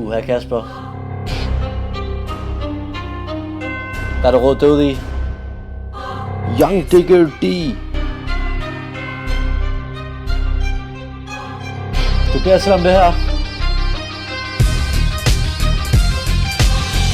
Her Kasper. Der er der råd død i. Young Digger D. Du bliver selv om det her.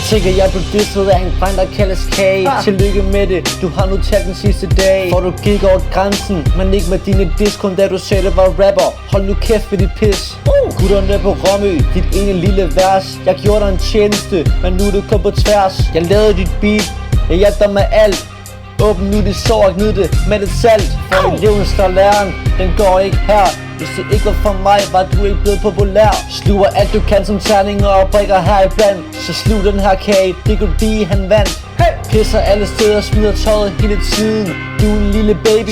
Tænker jeg blev disset af en dreng der kaldes K. Tillykke med det, du har nu talt den sidste dag. For du gik over grænsen, men ikke med dine diss. Kun da du sagde det var rapper. Hold nu kæft med dit pis. Gutterne på Romø, dit ene lille vers. Jeg gjorde dig en tjeneste, men nu er du kom på tværs. Jeg lavede dit beat, jeg hjalp dig med alt. Åbn nu dit sår og gnid det med lidt salt. For eleven slår læreren, den går ikke her. Hvis det ikke var for mig, var du ikke blevet populær. Sluger alt du kan som terninger og brikker her iblandt. Så slug den her kage, det kunne de, han vandt. Pisser alle steder og smider tøjet hele tiden. Du er en lille baby,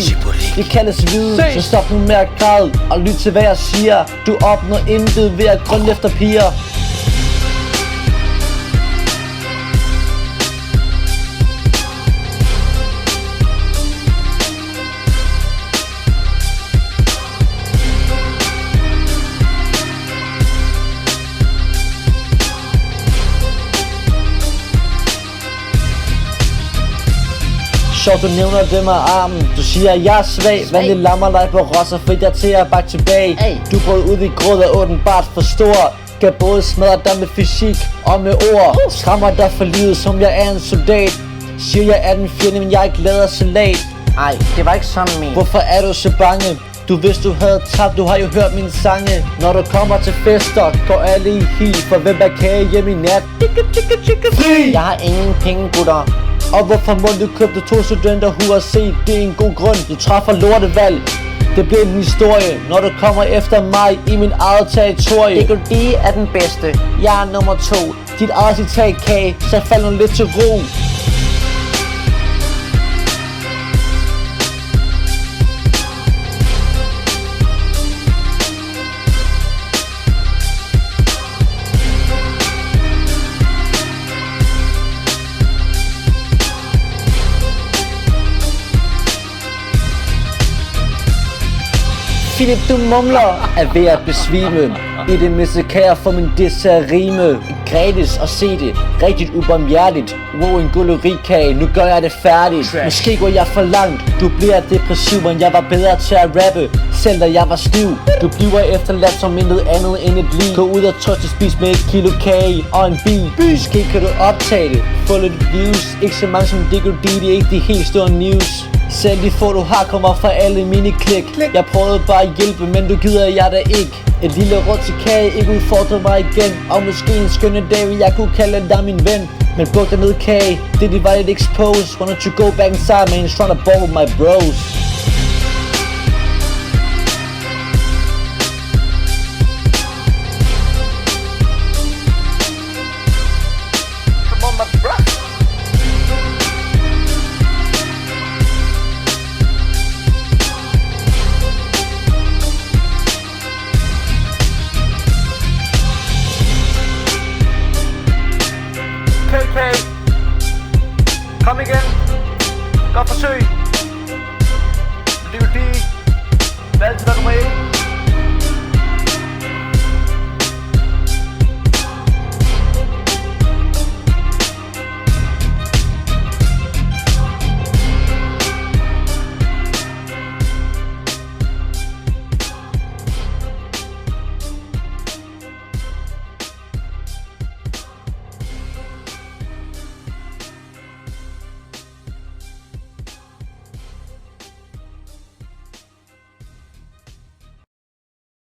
det kaldes viden. Så stop nu med at græde og lyt til hvad jeg siger. Du opnår intet ved at grønne efter piger. Sjovt du nævner det med armen. Du siger at jeg er svag. Vandet lammer dig på rosser, fedt jeg til at bakke tilbage. Du brød ud i grød og åbenbart for stor. Kan både smadre dig med fysik og med ord. Skræmmer dig for livet som jeg er en soldat. Siger jeg er den fjende, men jeg ikke lader salat. Ej, det var ikke sådan min. Hvorfor er du så bange? Du vidste du havde tabt, du har jo hørt mine sange. Når du kommer til fester, går alle i hi. For hvem er kage hjemme i nat? Fri! Jeg har ingen penge, gutter. Og hvorfor må du købte 2 studenterhuer? Se, det er en god grund, du træffer lortevalg. Det bliver en historie, når du kommer efter mig i min eget territorie. Digger D er den bedste, jeg er nummer 2. Dit eget citat kage, så fald nu lidt til ro. Philip, du mumler, er ved at besvime. I det mindste kan jeg få min diss til at rime. Gratis og se det, rigtig ubarmhjertigt. Wow, en gullerikage, nu gør jeg det færdigt. Måske går jeg for langt, du bliver depressiv. Men jeg var bedre til at rappe, selv da jeg var stiv. Du bliver efterladt som intet andet end et liv. Gå ud og trøste spis med 1 kilo kage og en bil. Måske kan du optage det, få lidt views. Ikke så mange som Digger D, det er ikke de helt store news. Selv de få du har kommer fra alle mine klik. Jeg prøvede bare at hjælpe, men du gider jeg da ikke. Et lille råd til kage, ikke udfordre mig igen. Og måske en skønne dag vil jeg kunne kalde dig min ven. Men buk dig ned kage, det er divided expose. Why don't you go back inside man, trying to ball with my bros.